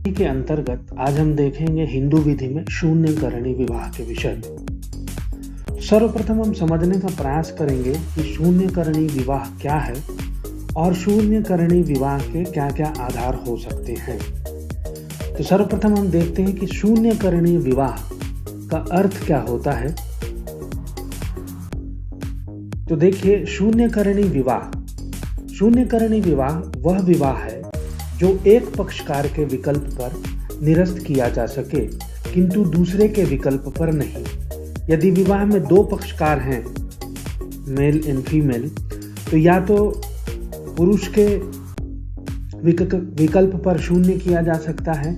के अंतर्गत आज हम देखेंगे हिंदू विधि में शून्यकरणी विवाह के विषय में। सर्वप्रथम हम समझने का प्रयास करेंगे कि शून्यकरणी विवाह क्या है और शून्यकरणी विवाह के क्या क्या आधार हो सकते हैं। तो सर्वप्रथम हम देखते हैं कि शून्यकरणी विवाह का अर्थ क्या होता है। तो देखिए, शून्यकरणी विवाह वह विवाह है जो एक पक्षकार के विकल्प पर निरस्त किया जा सके किंतु दूसरे के विकल्प पर नहीं। यदि विवाह में दो पक्षकार हैं, मेल एंड फीमेल, तो या तो पुरुष के विकल्प पर शून्य किया जा सकता है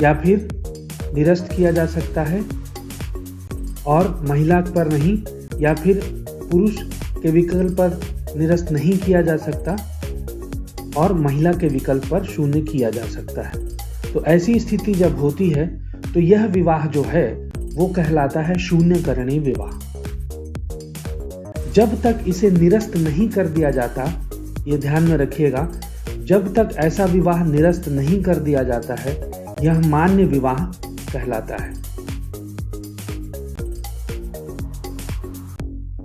या फिर निरस्त किया जा सकता है, और महिला पर नहीं, या फिर पुरुष के विकल्प पर निरस्त नहीं किया जा सकता और महिला के विकल्प पर शून्य किया जा सकता है। तो ऐसी स्थिति जब होती है तो यह विवाह जो है वो कहलाता है शून्यकरणी विवाह। जब तक इसे निरस्त नहीं कर दिया जाता, ये ध्यान में रखिएगा, जब तक ऐसा विवाह निरस्त नहीं कर दिया जाता है यह मान्य विवाह कहलाता है।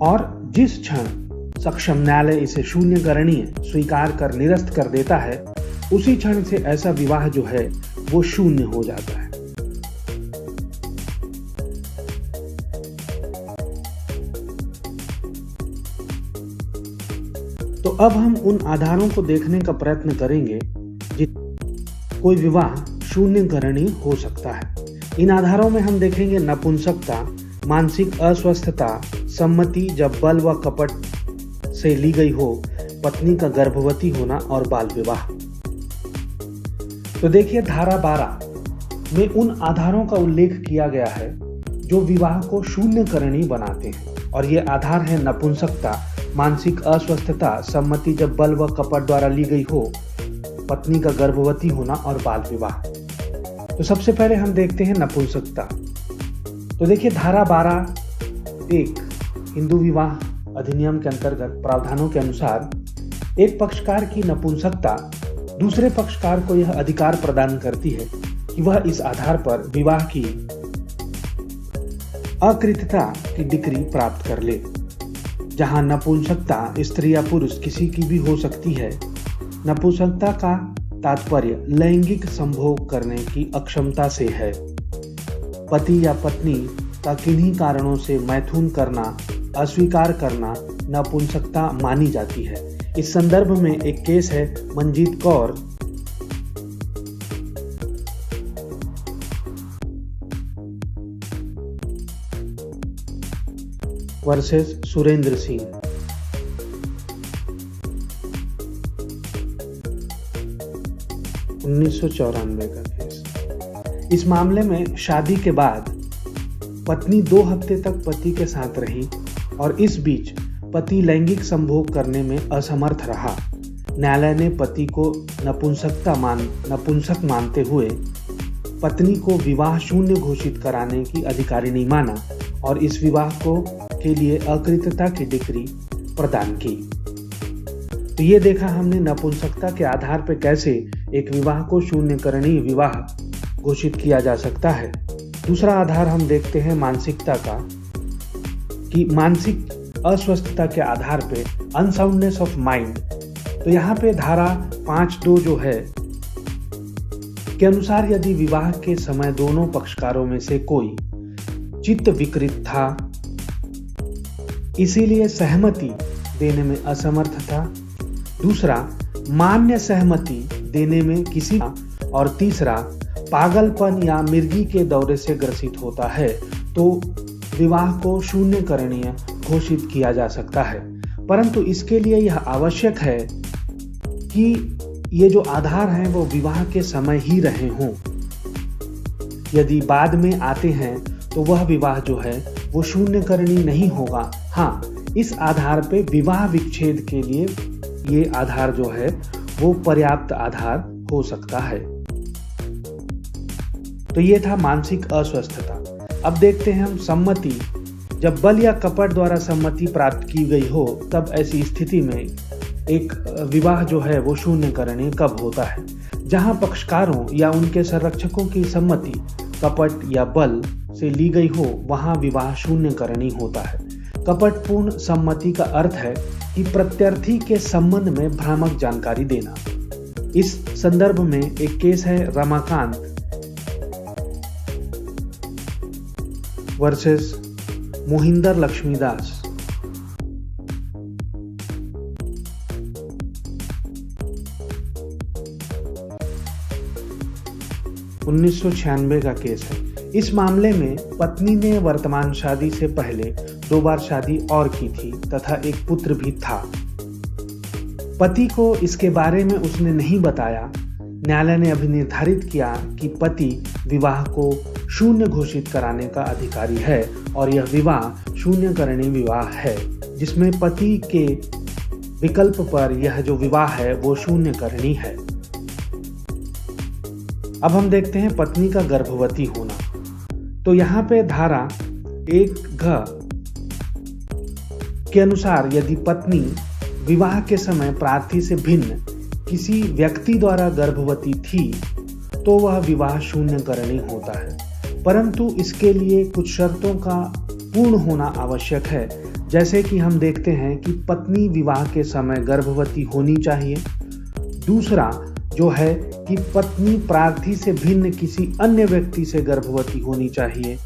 और जिस क्षण सक्षम न्यायालय इसे शून्यकरणीय स्वीकार कर निरस्त कर देता है, उसी क्षण से ऐसा विवाह जो है वो शून्य हो जाता है। तो अब हम उन आधारों को देखने का प्रयत्न करेंगे जिस कोई विवाह शून्यकरणीय हो सकता है। इन आधारों में हम देखेंगे नपुंसकता, मानसिक अस्वस्थता, सम्मति जब बल व कपट से ली गई हो, पत्नी का गर्भवती होना और बाल विवाह। तो देखिए, धारा 12 में उन आधारों का उल्लेख किया गया है जो विवाह को शून्यकरणीय बनाते हैं, और ये आधार है नपुंसकता, मानसिक अस्वस्थता, सम्मति जब बल व कपट द्वारा ली गई हो, पत्नी का गर्भवती होना और बाल विवाह। तो सबसे पहले हम देखते हैं नपुंसकता। तो देखिए, धारा 12(1) हिंदू विवाह अधिनियम के अंतर्गत प्रावधानों के अनुसार एक पक्षकार की नपुंसकता दूसरे पक्षकार को यह अधिकार प्रदान करती है कि वह इस आधार पर विवाह की अकृतता की डिग्री प्राप्त कर ले। जहां नपुंसकता स्त्री या पुरुष किसी की भी हो सकती है, नपुंसकता का तात्पर्य लैंगिक संभोग करने की अक्षमता से है। पति या पत्नी का किन्हीं कारणों से मैथुन करना, अस्वीकार करना नपुंसकता मानी जाती है। इस संदर्भ में एक केस है मंजीत कौर वर्सेस सुरेंद्र सिंह। (1994) का केस। इस मामले में शादी के बाद पत्नी 2 हफ्ते तक पति के साथ रही और इस बीच पति लैंगिक संभोग करने में असमर्थ रहा। न्यायालय ने पति को नपुंसक मानते हुए पत्नी को विवाह शून्य घोषित कराने की अधिकारी नहीं माना और इस विवाह के लिए अकृतता की डिग्री प्रदान की। तो ये देखा हमने नपुंसकता के आधार पर कैसे एक विवाह को शून्यकरणीय विवाह घोषित किया जा सकता है। दूसरा आधार हम देखते हैं मानसिकता का, कि मानसिक अस्वस्थता के आधार पे अनसाउंडनेस ऑफ माइंड। तो यहाँ पे धारा 5(2) जो है के अनुसार यदि विवाह के समय दोनों पक्षकारों में से कोई चित्त विकृत था, इसीलिए सहमति देने में असमर्थ था, दूसरा मान्य सहमति देने में किसी, और तीसरा पागलपन या मिर्गी के दौरे से ग्रसित होता है, तो विवाह को शून्यकरणीय घोषित किया जा सकता है। परंतु इसके लिए यह आवश्यक है कि ये जो आधार हैं वो विवाह के समय ही रहे हों। यदि बाद में आते हैं तो वह विवाह जो है वो शून्यकरणीय नहीं होगा। हाँ, इस आधार पे विवाह विच्छेद के लिए ये आधार जो है वो पर्याप्त आधार हो सकता है। तो ये था मानसिक अस्वस्थता। अब देखते हैं हम सम्मति। जब बल या कपट द्वारा सम्मति प्राप्त की गई हो, तब ऐसी स्थिति में एक विवाह जो है वो शून्यकरणीय कब होता है? जहां पक्षकारों या उनके संरक्षकों की सम्मति कपट या बल से ली गई हो वहां विवाह शून्यकरणीय होता है। कपटपूर्ण सम्मति का अर्थ है कि प्रत्यर्थी के संबंध में भ्रामक जानकारी देना। इस संदर्भ में एक केस है रमाकांत वर्सेस मोहिंदर लक्ष्मीदास। (1996) का केस है। इस मामले में पत्नी ने वर्तमान शादी से पहले 2 बार शादी और की थी तथा एक पुत्र भी था। पति को इसके बारे में उसने नहीं बताया। न्यायालय ने अभी निर्धारित किया कि पति विवाह को शून्य घोषित कराने का अधिकारी है और यह विवाह शून्यकरणीय विवाह है, जिसमें पति के विकल्प पर यह जो विवाह है वो शून्यकरणीय है। अब हम देखते हैं पत्नी का गर्भवती होना। तो यहाँ पे धारा 1(घ) के अनुसार यदि पत्नी विवाह के समय प्रार्थी से भिन्न किसी व्यक्ति द्वारा गर्भवती थी तो वह विवाह शून्यकरणीय होता है, परंतु इसके लिए कुछ शर्तों का पूर्ण होना आवश्यक है। जैसे कि हम देखते हैं कि पत्नी विवाह के समय गर्भवती होनी चाहिए। दूसरा जो है कि पत्नी प्रार्थी से भिन्न किसी अन्य व्यक्ति से गर्भवती होनी चाहिए।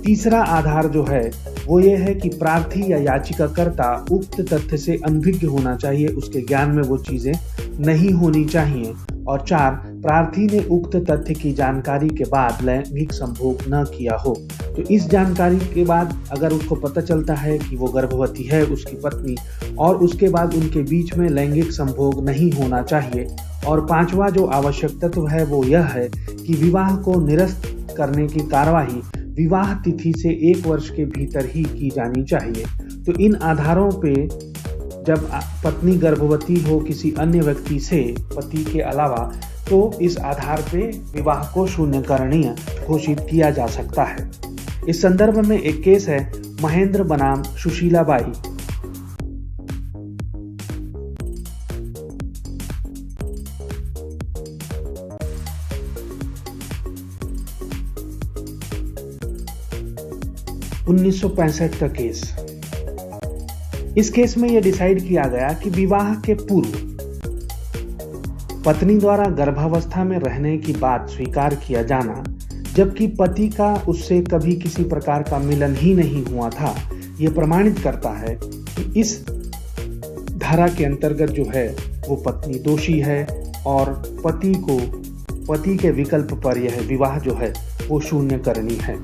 तीसरा आधार जो है वो ये है कि प्रार्थी या याचिकाकर्ता उक्त तथ्य से अनभिज्ञ होना चाहिए, उसके ज्ञान में वो चीजें नहीं होनी चाहिए। और 4, प्रार्थी ने उक्त तथ्य की जानकारी के बाद लैंगिक संभोग न किया हो। तो इस जानकारी के बाद अगर उसको पता चलता है कि वो गर्भवती है उसकी पत्नी, और उसके बाद उनके बीच में लैंगिक संभोग नहीं होना चाहिए। और 5वां जो आवश्यक तत्व है वो यह है कि विवाह को निरस्त करने की कार्यवाही विवाह तिथि से 1 वर्ष के भीतर ही की जानी चाहिए। तो इन आधारों पे जब पत्नी गर्भवती हो किसी अन्य व्यक्ति से पति के अलावा, तो इस आधार पे विवाह को शून्यकरणीय घोषित किया जा सकता है। इस संदर्भ में एक केस है महेंद्र बनाम सुशीलाबाई। (1965) का केस। इस केस में यह डिसाइड किया गया कि विवाह के पूर्व पत्नी द्वारा गर्भावस्था में रहने की बात स्वीकार किया जाना, जबकि पति का उससे कभी किसी प्रकार का मिलन ही नहीं हुआ था, यह प्रमाणित करता है कि इस धारा के अंतर्गत जो है वो पत्नी दोषी है और पति के विकल्प पर यह विवाह जो है वो शून्यकरणीय है।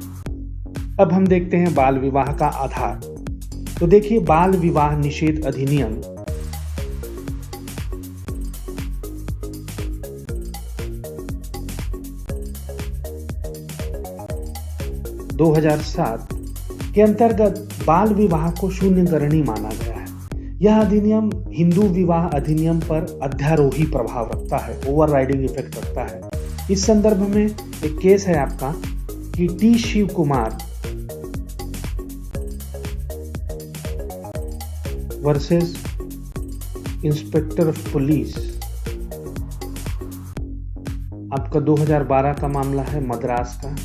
अब हम देखते हैं बाल विवाह का आधार। तो देखिए, बाल विवाह निषेध अधिनियम 2007 के अंतर्गत बाल विवाह को शून्यकरणीय माना गया है। यह अधिनियम हिंदू विवाह अधिनियम पर अध्यारोही प्रभाव रखता है, ओवरराइडिंग इफेक्ट रखता है। इस संदर्भ में एक केस है आपका कि T Shiva Kumar versus inspector of police, आपका 2012 का मामला है मद्रास का,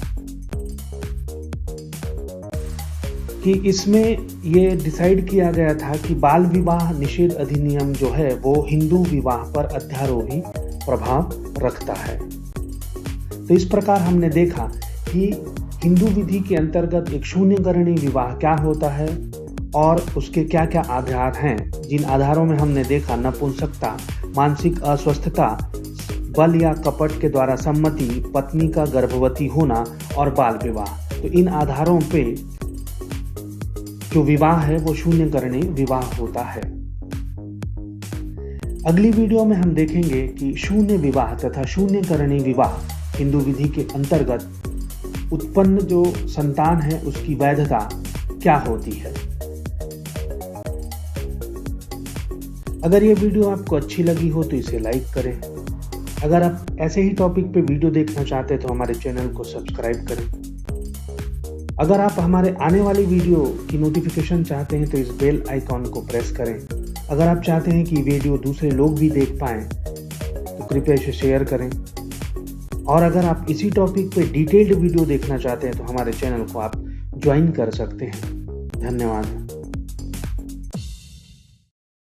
कि इसमें ये डिसाइड किया गया था कि बाल विवाह निषेध अधिनियम जो है वो हिंदू विवाह पर अध्यारोही प्रभाव रखता है। तो इस प्रकार हमने देखा कि हिंदू विधि के अंतर्गत एक शून्यकरणीय विवाह क्या होता है और उसके क्या क्या आधार हैं, जिन आधारों में हमने देखा नपुंसकता, मानसिक अस्वस्थता, बल या कपट के द्वारा सम्मति, पत्नी का गर्भवती होना और बाल विवाह। तो इन आधारों पे जो विवाह है वो शून्यकरणीय विवाह होता है। अगली वीडियो में हम देखेंगे कि शून्य विवाह तथा शून्यकरणीय विवाह हिंदू विधि के अंतर्गत उत्पन्न जो संतान है उसकी वैधता क्या होती है। अगर ये वीडियो आपको अच्छी लगी हो तो इसे लाइक करें। अगर आप ऐसे ही टॉपिक पे वीडियो देखना चाहते हैं तो हमारे चैनल को सब्सक्राइब करें। अगर आप हमारे आने वाली वीडियो की नोटिफिकेशन चाहते हैं तो इस बेल आइकॉन को प्रेस करें। अगर आप चाहते हैं कि वीडियो दूसरे लोग भी देख पाएं तो कृपया इसे शेयर करें। और अगर आप इसी टॉपिक पे डिटेल्ड वीडियो देखना चाहते हैं तो हमारे चैनल को आप ज्वाइन कर सकते हैं। धन्यवाद।